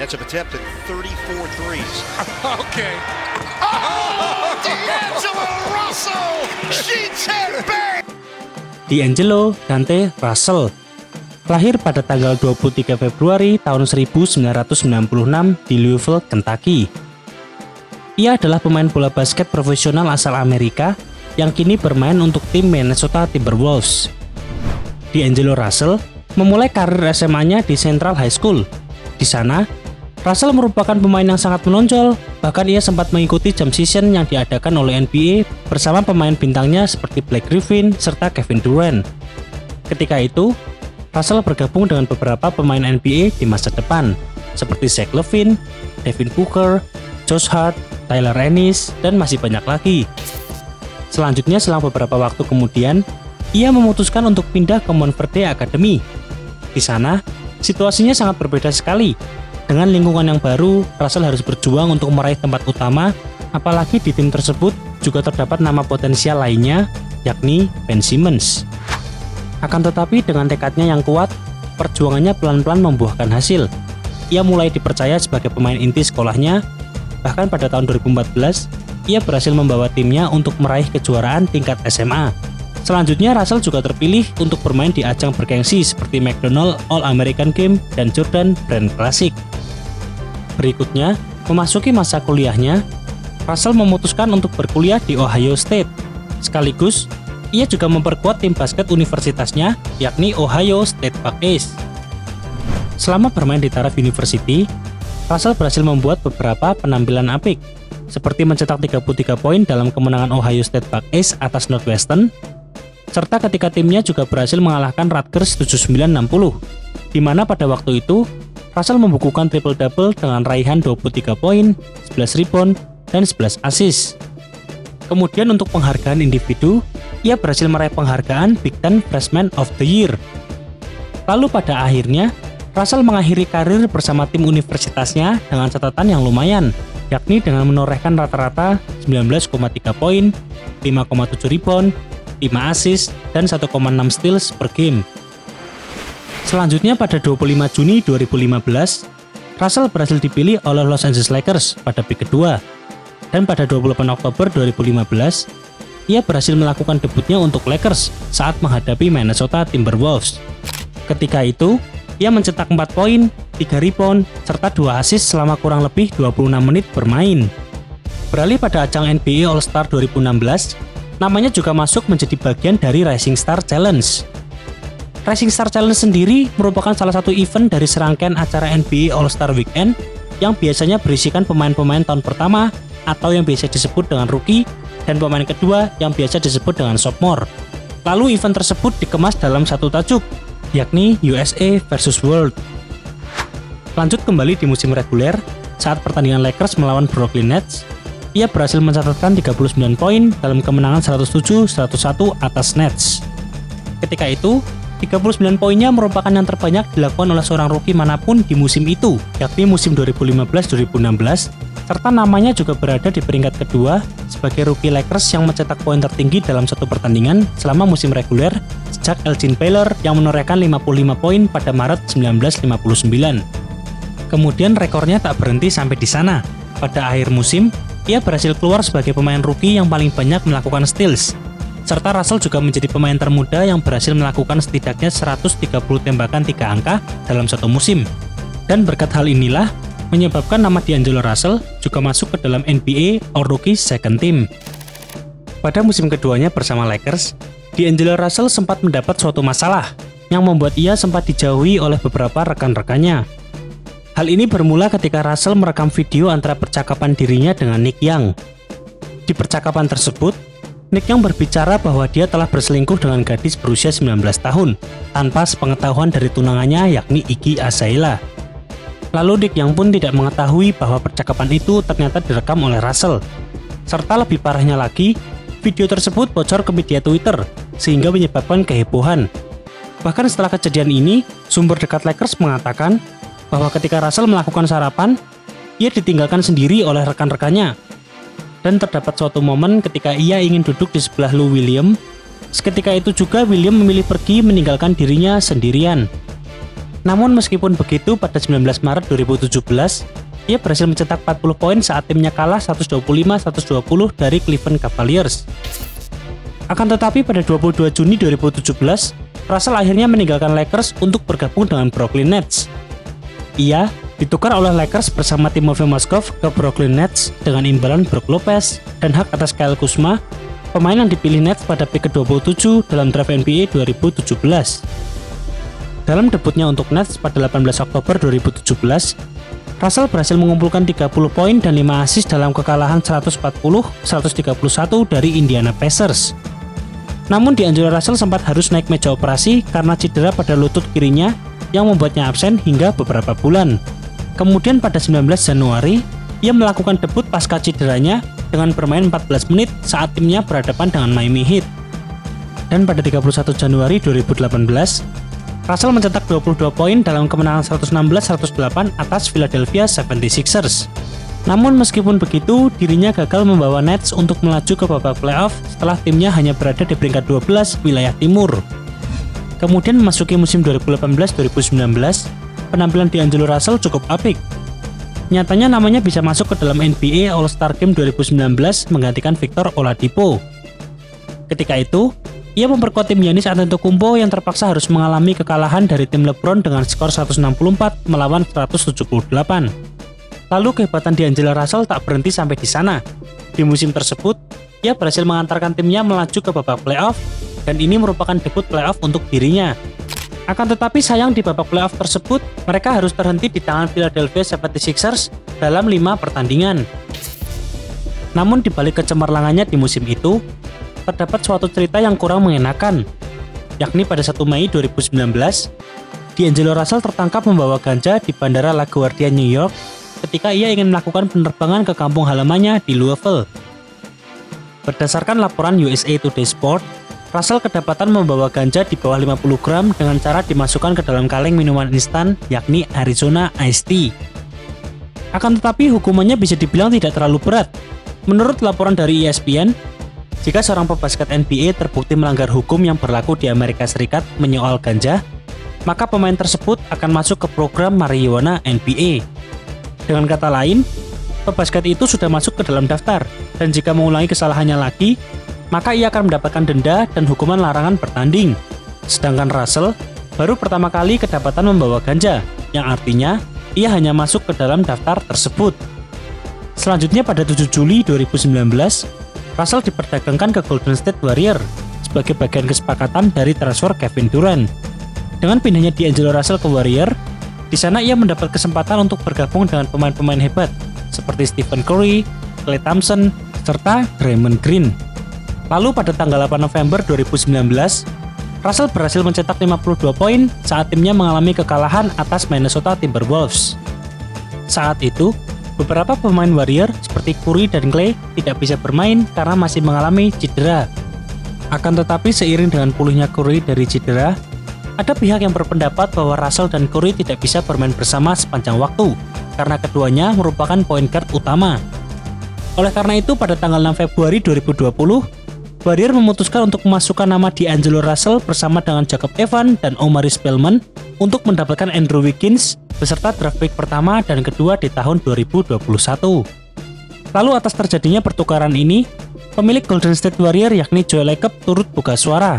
defensive attempt at 34 threes. Okay. Oh, D'Angelo Russell! Sheets head bang! D'Angelo Dante Russell lahir pada tanggal 23 Februari tahun 1996 di Louisville, Kentucky. Ia adalah pemain bola basket profesional asal Amerika yang kini bermain untuk tim Minnesota Timberwolves. D'Angelo Russell memulai karir SMA-nya di Central High School. Di sana, Russell merupakan pemain yang sangat menonjol, bahkan ia sempat mengikuti jam session yang diadakan oleh NBA bersama pemain bintangnya seperti Blake Griffin serta Kevin Durant. Ketika itu, Russell bergabung dengan beberapa pemain NBA di masa depan, seperti Zach LaVine, Devin Booker, Josh Hart, Tyler Ennis, dan masih banyak lagi. Selanjutnya, selang beberapa waktu kemudian, ia memutuskan untuk pindah ke Montverde Academy. Di sana, situasinya sangat berbeda sekali. Dengan lingkungan yang baru, Russell harus berjuang untuk meraih tempat utama, apalagi di tim tersebut juga terdapat nama potensial lainnya, yakni Ben Simmons. Akan tetapi dengan tekadnya yang kuat, perjuangannya pelan-pelan membuahkan hasil. Ia mulai dipercaya sebagai pemain inti sekolahnya, bahkan pada tahun 2014, ia berhasil membawa timnya untuk meraih kejuaraan tingkat SMA. Selanjutnya, Russell juga terpilih untuk bermain di ajang bergengsi seperti McDonald's All-American Game dan Jordan Brand Classic. Berikutnya, memasuki masa kuliahnya, Russell memutuskan untuk berkuliah di Ohio State. Sekaligus, ia juga memperkuat tim basket universitasnya, yakni Ohio State Buckeyes. Selama bermain di taraf university, Russell berhasil membuat beberapa penampilan apik, seperti mencetak 33 poin dalam kemenangan Ohio State Buckeyes atas Northwestern, serta ketika timnya juga berhasil mengalahkan Rutgers 79-60, di mana pada waktu itu, Russell membukukan triple-double dengan raihan 23 poin, 11 rebound, dan 11 assist. Kemudian untuk penghargaan individu, ia berhasil meraih penghargaan Big Ten Freshman of the Year. Lalu pada akhirnya, Russell mengakhiri karir bersama tim universitasnya dengan catatan yang lumayan, yakni dengan menorehkan rata-rata 19,3 poin, 5,7 rebound, 5 assist, dan 1,6 steals per game. Selanjutnya pada 25 Juni 2015, Russell berhasil dipilih oleh Los Angeles Lakers pada pick kedua. Dan pada 28 Oktober 2015, ia berhasil melakukan debutnya untuk Lakers saat menghadapi Minnesota Timberwolves. Ketika itu, ia mencetak 4 poin, 3 rebound, serta 2 assist selama kurang lebih 26 menit bermain. Beralih pada ajang NBA All-Star 2016, namanya juga masuk menjadi bagian dari Rising Star Challenge. Rising Star Challenge sendiri merupakan salah satu event dari serangkaian acara NBA All-Star Weekend yang biasanya berisikan pemain-pemain tahun pertama atau yang biasa disebut dengan rookie dan pemain kedua yang biasa disebut dengan sophomore. Lalu event tersebut dikemas dalam satu tajuk, yakni USA versus World. Lanjut kembali di musim reguler, saat pertandingan Lakers melawan Brooklyn Nets, ia berhasil mencatatkan 39 poin dalam kemenangan 107-101 atas Nets. Ketika itu, 39 poinnya merupakan yang terbanyak dilakukan oleh seorang rookie manapun di musim itu, yakni musim 2015-2016, serta namanya juga berada di peringkat kedua sebagai rookie Lakers yang mencetak poin tertinggi dalam satu pertandingan selama musim reguler sejak Elgin Baylor yang menorehkan 55 poin pada Maret 1959. Kemudian rekornya tak berhenti sampai di sana. Pada akhir musim, ia berhasil keluar sebagai pemain rookie yang paling banyak melakukan steals. Serta Russell juga menjadi pemain termuda yang berhasil melakukan setidaknya 130 tembakan 3 angka dalam satu musim. Dan berkat hal inilah, menyebabkan nama D'Angelo Russell juga masuk ke dalam NBA All Rookie Second Team. Pada musim keduanya bersama Lakers, D'Angelo Russell sempat mendapat suatu masalah yang membuat ia sempat dijauhi oleh beberapa rekan-rekannya. Hal ini bermula ketika Russell merekam video antara percakapan dirinya dengan Nick Young. Di percakapan tersebut, Nick Young berbicara bahwa dia telah berselingkuh dengan gadis berusia 19 tahun tanpa sepengetahuan dari tunangannya yakni Iggy Azalea. Lalu Nick Young pun tidak mengetahui bahwa percakapan itu ternyata direkam oleh Russell. Serta lebih parahnya lagi, video tersebut bocor ke media Twitter sehingga menyebabkan kehebohan. Bahkan setelah kejadian ini, sumber dekat Lakers mengatakan bahwa ketika Russell melakukan sarapan, ia ditinggalkan sendiri oleh rekan-rekannya. Dan terdapat suatu momen ketika ia ingin duduk di sebelah Lou Williams. Seketika itu juga Williams memilih pergi meninggalkan dirinya sendirian. Namun meskipun begitu, pada 19 Maret 2017, ia berhasil mencetak 40 poin saat timnya kalah 125-120 dari Cleveland Cavaliers. Akan tetapi pada 22 Juni 2017, Russell akhirnya meninggalkan Lakers untuk bergabung dengan Brooklyn Nets. Ia ditukar oleh Lakers bersama Timofey Mozgov ke Brooklyn Nets dengan imbalan Brook Lopez dan hak atas Kyle Kuzma, pemain yang dipilih Nets pada pick ke-27 dalam draft NBA 2017. Dalam debutnya untuk Nets pada 18 Oktober 2017, Russell berhasil mengumpulkan 30 poin dan 5 assist dalam kekalahan 140-131 dari Indiana Pacers. Namun D'Angelo Russell sempat harus naik meja operasi karena cedera pada lutut kirinya yang membuatnya absen hingga beberapa bulan. Kemudian pada 19 Januari, ia melakukan debut pasca cederanya dengan bermain 14 menit saat timnya berhadapan dengan Miami Heat. Dan pada 31 Januari 2018, Russell mencetak 22 poin dalam kemenangan 116-108 atas Philadelphia 76ers. Namun meskipun begitu, dirinya gagal membawa Nets untuk melaju ke babak playoff setelah timnya hanya berada di peringkat 12 wilayah timur. Kemudian memasuki musim 2018-2019, penampilan D'Angelo Russell cukup apik. Nyatanya namanya bisa masuk ke dalam NBA All-Star Game 2019 menggantikan Victor Oladipo. Ketika itu, ia memperkuat tim Giannis Antetokounmpo yang terpaksa harus mengalami kekalahan dari tim LeBron dengan skor 164 melawan 178. Lalu kehebatan D'Angelo Russell tak berhenti sampai di sana. Di musim tersebut, ia berhasil mengantarkan timnya melaju ke babak playoff, dan ini merupakan debut playoff untuk dirinya. Akan tetapi sayang di babak playoff tersebut, mereka harus terhenti di tangan Philadelphia 76ers dalam 5 pertandingan. Namun di balik kecemerlangannya di musim itu, terdapat suatu cerita yang kurang mengenakan, yakni pada 1 Mei 2019, D'Angelo Russell tertangkap membawa ganja di Bandara LaGuardia, New York, ketika ia ingin melakukan penerbangan ke kampung halamannya di Louisville. Berdasarkan laporan USA Today Sport, Russell kedapatan membawa ganja di bawah 50 gram dengan cara dimasukkan ke dalam kaleng minuman instan, yakni Arizona Iced Tea. Akan tetapi hukumannya bisa dibilang tidak terlalu berat. Menurut laporan dari ESPN, jika seorang pebasket NBA terbukti melanggar hukum yang berlaku di Amerika Serikat menyoal ganja, maka pemain tersebut akan masuk ke program marijuana NBA. Dengan kata lain, pebasket itu sudah masuk ke dalam daftar, dan jika mengulangi kesalahannya lagi, maka ia akan mendapatkan denda dan hukuman larangan bertanding. Sedangkan Russell baru pertama kali kedapatan membawa ganja, yang artinya ia hanya masuk ke dalam daftar tersebut. Selanjutnya pada 7 Juli 2019, Russell diperdagangkan ke Golden State Warriors sebagai bagian kesepakatan dari transfer Kevin Durant. Dengan pindahnya D'Angelo Russell ke Warriors, di sana ia mendapat kesempatan untuk bergabung dengan pemain-pemain hebat seperti Stephen Curry, Klay Thompson, serta Draymond Green. Lalu pada tanggal 8 November 2019, Russell berhasil mencetak 52 poin saat timnya mengalami kekalahan atas Minnesota Timberwolves. Saat itu, beberapa pemain Warrior seperti Curry dan Klay tidak bisa bermain karena masih mengalami cedera. Akan tetapi seiring dengan pulihnya Curry dari cedera, ada pihak yang berpendapat bahwa Russell dan Curry tidak bisa bermain bersama sepanjang waktu karena keduanya merupakan point guard utama. Oleh karena itu pada tanggal 6 Februari 2020, Warrior memutuskan untuk memasukkan nama D'Angelo Russell bersama dengan Jacob Evans dan Omari Spellman untuk mendapatkan Andrew Wiggins beserta draft pick pertama dan kedua di tahun 2021. Lalu atas terjadinya pertukaran ini, pemilik Golden State Warrior yakni Joe Lacob turut buka suara.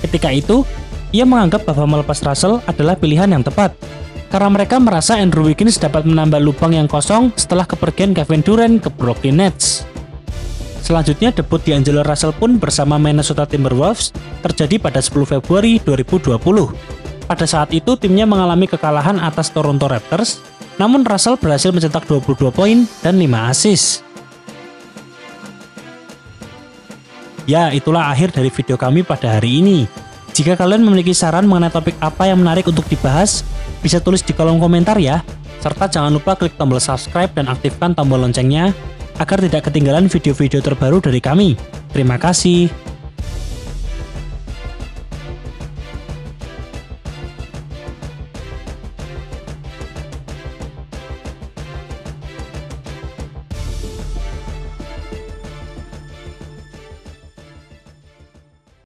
Ketika itu, ia menganggap bahwa melepas Russell adalah pilihan yang tepat, karena mereka merasa Andrew Wiggins dapat menambah lubang yang kosong setelah kepergian Kevin Durant ke Brooklyn Nets. Selanjutnya debut D'Angelo Russell pun bersama Minnesota Timberwolves terjadi pada 10 Februari 2020. Pada saat itu timnya mengalami kekalahan atas Toronto Raptors, namun Russell berhasil mencetak 22 poin dan 5 assist. Ya, itulah akhir dari video kami pada hari ini. Jika kalian memiliki saran mengenai topik apa yang menarik untuk dibahas, bisa tulis di kolom komentar ya. Serta jangan lupa klik tombol subscribe dan aktifkan tombol loncengnya agar tidak ketinggalan video-video terbaru dari kami. Terima kasih.